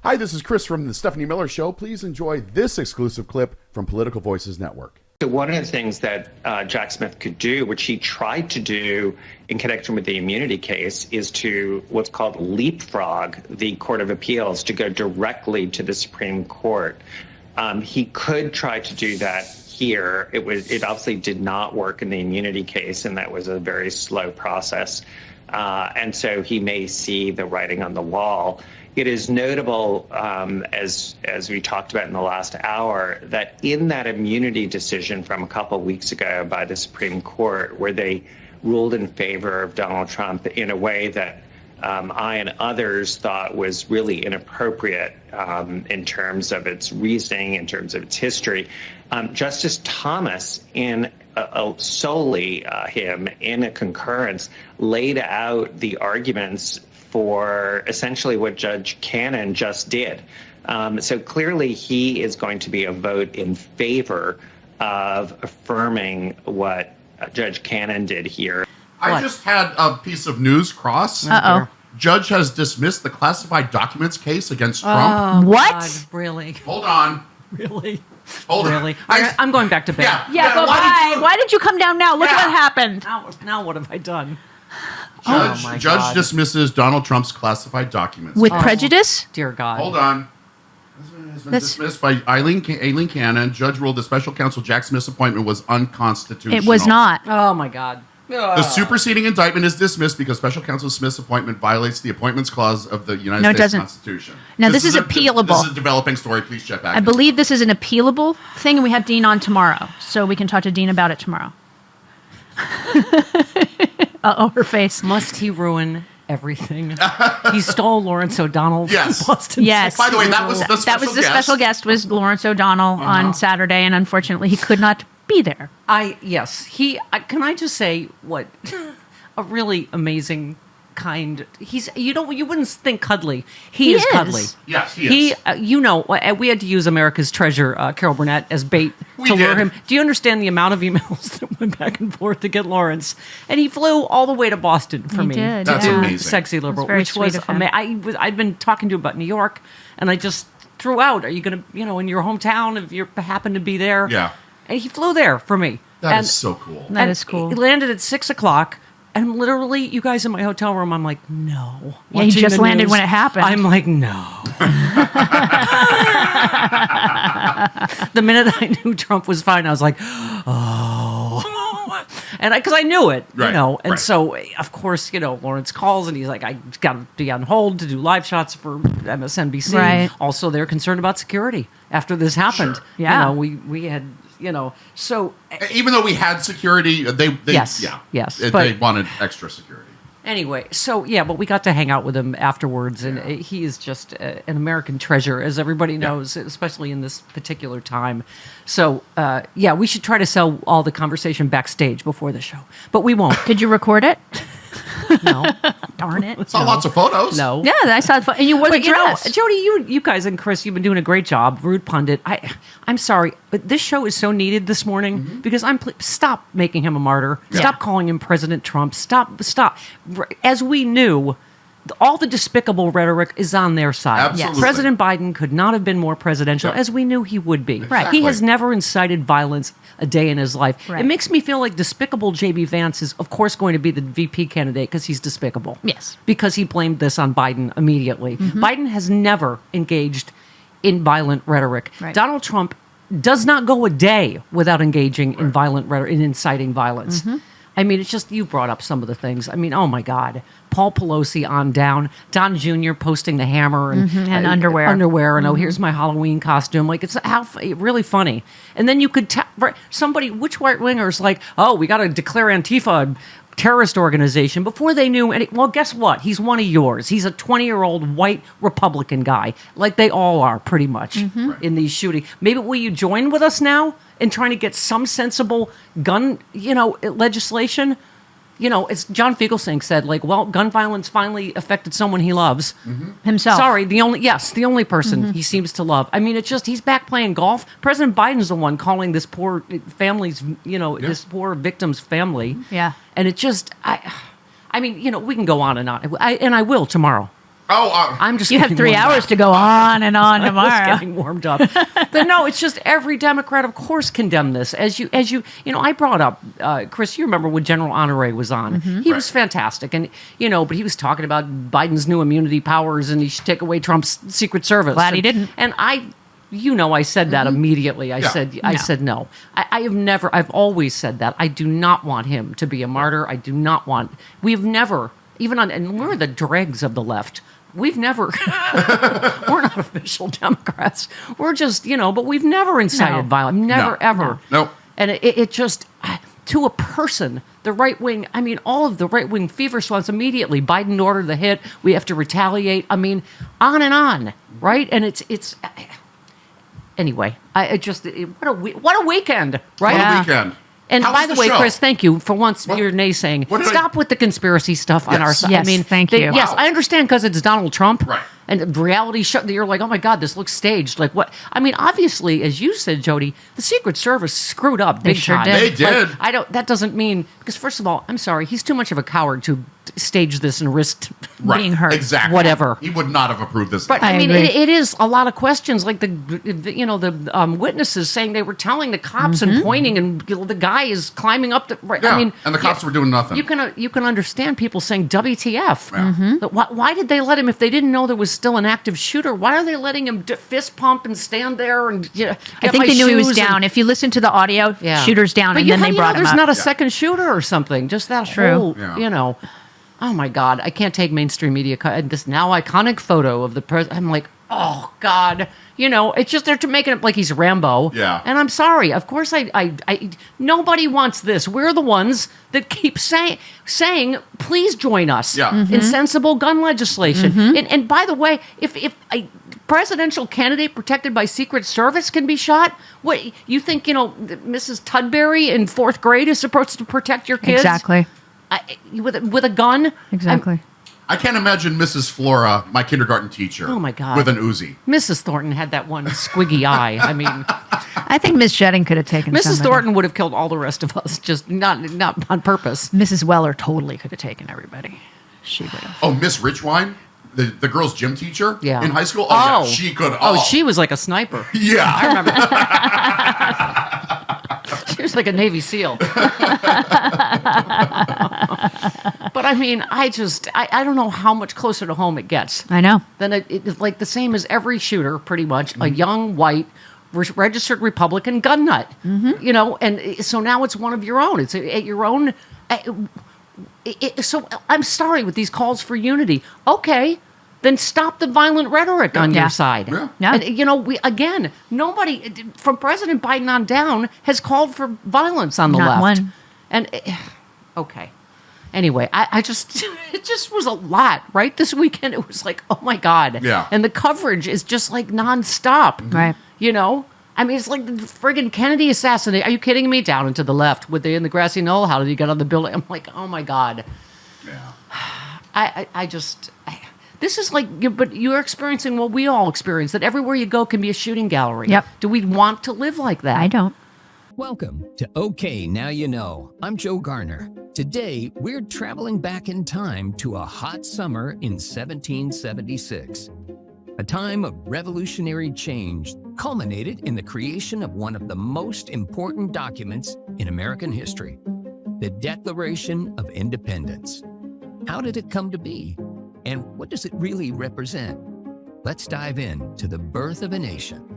Hi, this is Chris from the Stephanie Miller Show. Please enjoy this exclusive clip from Political Voices Network. So one of the things that Jack Smith could do, which he tried to do in connection with the immunity case, is to what's called leapfrog the Court of Appeals to go directly to the Supreme Court. He could try to do that here. It obviously did not work in the immunity case, and that was a very slow process. And so he may see the writing on the wall. It is notable, as we talked about in the last hour, that in that immunity decision from a couple of weeks ago by the Supreme Court, where they ruled in favor of Donald Trump in a way that I and others thought was really inappropriate in terms of its reasoning, in terms of its history, Justice Thomas, in solely him in a concurrence, laid out the arguments for essentially what Judge Cannon just did. So clearly he is going to be a vote in favor of affirming what Judge Cannon did here. I just had a piece of news cross. Uh-oh. Judge has dismissed the classified documents case against Trump. What? God, really? Hold on. Really? Hold Really? on. I'm going back to bed. Yeah, go bye. Why did you come down now? Look what happened. Now what have I done? Judge dismisses Donald Trump's classified documents. With prejudice? Dear God. Hold on. Has been dismissed by Aileen Cannon. Judge ruled the special counsel Jack Smith's appointment was unconstitutional. It was not. Oh, my God. The superseding indictment is dismissed because special counsel Smith's appointment violates the Appointments Clause of the United States doesn't. Constitution. Now, this is appealable. This is a developing story. Please check back. I believe this is an appealable thing, and we have Dean on tomorrow, so we can talk to Dean about it tomorrow. Uh-oh, her face. Must he ruin everything? He stole Lawrence O'Donnell Yes. from Boston. Yes. By the way, that was the special That was the guest. special guest was Lawrence O'Donnell on Saturday, and unfortunately he could not be there. Can I just say what a really amazing kind. You wouldn't think cuddly. He is cuddly. Yes, he is. We had to use America's Treasure, Carol Burnett, as bait to lure him. Do you understand the amount of emails that went back and forth to get Lawrence? And he flew all the way to Boston for me. Did, That's yeah. amazing. Sexy liberal, very which sweet was of him. amazing. I'd been talking to him about New York, and I just threw out, are you going to, in your hometown, if you happen to be there? Yeah. And he flew there for me. That is so cool. That is cool. He landed at 6:00. And literally, you guys in my hotel room, I'm like, no. Yeah, he Watching just the landed news, when it happened. I'm like, no. The minute I knew Trump was fine, I was like, oh. And because I knew it, Right, And right. so, of course, Lawrence calls and he's like, I got to be on hold to do live shots for MSNBC. Right. Also, they're concerned about security after this happened. Sure. Yeah. We had, so... Even though we had security, they Yes, they but- wanted extra security. Anyway, so but we got to hang out with him afterwards, and he is just an American treasure, as everybody knows, especially in this particular time. So, we should try to sell all the conversation backstage before the show, but we won't. Did you record it? No, Darn it. Saw lots of photos. no. Yeah, I saw it. And you wore the But dress. Jody, you guys and Chris, you've been doing a great job. Rude pundit. I'm sorry, but this show is so needed this morning because stop making him a martyr. Yeah. Stop calling him President Trump. Stop. As we knew, all the despicable rhetoric is on their side. Absolutely. President Biden could not have been more presidential, Yep. as we knew he would be. Exactly. He has never incited violence a day in his life. Right. It makes me feel like despicable J.B. Vance is, of course, going to be the VP candidate because he's despicable. Yes. Because he blamed this on Biden immediately. Biden has never engaged in violent rhetoric. Right. Donald Trump does not go a day without engaging in violent rhetoric, in inciting violence. I mean, it's just, you brought up some of the things. I mean, oh my God. Paul Pelosi on down, Don Jr. posting the hammer and underwear. And here's my Halloween costume. Like, it's really funny. And then you could tell somebody, which right wingers, like, oh, we got to declare Antifa a terrorist organization before they knew any. Well, guess what? He's one of yours. He's a 20-year-old white Republican guy, like they all are pretty much in these shootings. Maybe will you join with us now in trying to get some sensible gun, legislation? It's John Fugelsang said, like, well, gun violence finally affected someone he loves. Himself. Sorry, the only person he seems to love. I mean, it's just, he's back playing golf. President Biden's the one calling this poor family's, this poor victim's family. Yeah. And it just, I mean, we can go on and on. And I will tomorrow. I'm just You have getting 3 warmed hours up. to go on and on I was tomorrow. getting warmed up. But no, it's just every Democrat, of course, condemned this. As you know, I brought up, Chris, you remember when General Honore was on. He was fantastic. And, but he was talking about Biden's new immunity powers and he should take away Trump's Secret Service. Glad he didn't. And I said that immediately. I said no. I've always said that. I do not want him to be a martyr. I do not want, we've never, and we're the dregs of the left. We've never, we're not official Democrats. We're just, but we've never incited violence. Never, ever. No. And it just, to a person, the right wing, all of the right wing fever swells immediately. Biden ordered the hit. We have to retaliate. On and on, right? And it's anyway, what a weekend, right? Yeah. What a weekend. And How by was the the way, show? Chris, thank you for once you're naysaying. Stop with the conspiracy stuff on our side. Yes, thank you. Yes, Wow. I understand because it's Donald Trump. Right. And reality show, you're like, oh my God, this looks staged. Like what? Obviously, as you said, Jody, the Secret Service screwed up big sure time. did. They did. That doesn't mean, because first of all, I'm sorry, he's too much of a coward to stage this and risk Right. being hurt. Exactly. Whatever. He would not have approved this. But I agree. it is a lot of questions. Like the witnesses saying they were telling the cops and pointing, and the guy is climbing up the. Right. Yeah, and the cops were doing nothing. You can understand people saying WTF. Yeah. But why did they let him if they didn't know there was still an active shooter? Why are they letting him fist pump and stand there and? I think they knew he was down. If you listen to the audio, shooter's down, But and then they brought him there's up. not a second shooter or something. Just that True. whole, Yeah. Oh my God, I can't take mainstream media. This now iconic photo of the president. I'm like, oh God, it's just they're making it like he's Rambo. Yeah. And I'm sorry. Of course, I nobody wants this. We're the ones that keep saying, please join us Yeah. in sensible gun legislation. And by the way, if a presidential candidate protected by Secret Service can be shot, what you think? Mrs. Tudbury in 4th grade is supposed to protect your kids Exactly. with a gun? Exactly. I can't imagine Mrs. Flora, my kindergarten teacher, Oh, my God. with an Uzi. Mrs. Thornton had that one squiggy eye. I think Miss Jetting could have taken Mrs. somebody. Thornton would have killed all the rest of us, just not on purpose. Mrs. Weller totally could have taken everybody. She would have. Oh, Miss Richwine, the girl's gym teacher in high school. Oh. Yeah, she could. Oh, she was like a sniper. Yeah. I remember. She was like a Navy SEAL. But I don't know how much closer to home it gets. I know. Then it's like the same as every shooter, pretty much, a young white registered Republican gun nut. And so now it's one of your own. It's at your own. So I'm sorry with these calls for unity. Okay, then stop the violent rhetoric on your side. Yeah. Yeah. And, nobody from President Biden on down has called for violence on the Not left. one. And okay. Anyway, I just it just was a lot, right? This weekend it was like, oh my God. Yeah. And the coverage is just like nonstop. Right. It's like the friggin' Kennedy assassination. Are you kidding me? Down and to the left. Were they in the grassy knoll? How did he get on the building? I'm like, oh my God. Yeah. This is like, but you're experiencing what we all experience, that everywhere you go can be a shooting gallery. Yep. Do we want to live like that? I don't. Welcome to OK Now You Know. I'm Joe Garner. Today, we're traveling back in time to a hot summer in 1776. A time of revolutionary change culminated in the creation of one of the most important documents in American history, the Declaration of Independence. How did it come to be? And what does it really represent? Let's dive in to the birth of a nation.